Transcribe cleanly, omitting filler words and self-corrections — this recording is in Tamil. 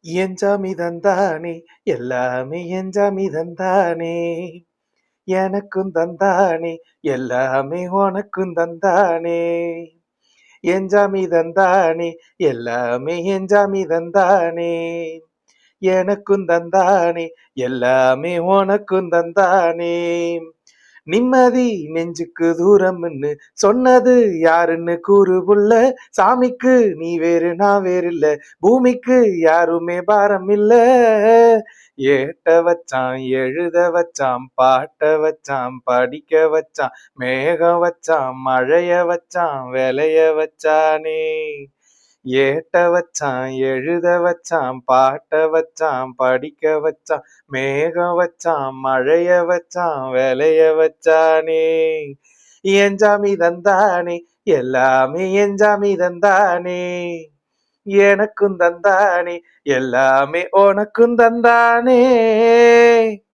என் சாமி தந்தானே, எல்லாமே என் சாமி தந்தானே, எனக்கும் தந்தானே, எல்லாமே உனக்கும் தந்தானே. என் சாமி தந்தானே, எல்லாமே என் சாமி தந்தானே, எனக்கும் தந்தானே, எல்லாமே உனக்கும் தந்தானே. நிம்மதி நெஞ்சுக்கு தூரம்னு சொன்னது யாருன்னு கூறு புள்ள. சாமிக்கு நீ வேறு நான் வேறு இல்ல, பூமிக்கு யாருமே பாரம் இல்ல. ஏட்ட வச்சான், எழுத வச்சான், பாட்ட வச்சான், படிக்க வச்சான், மேகம் வச்சான், மழைய வச்சான், விளைய வச்சானே. ஏட்ட வச்சான், எழுத வச்சான், பாட்ட வச்சான், படிக்க வச்சான், மேகம் வச்சான், மழைய வச்சான், விளைய வச்சானே. என் சாமி தந்தானே, எல்லாமே என் சாமி தந்தானே, எனக்கும் தந்தானே, எல்லாமே உனக்கும் தந்தானே.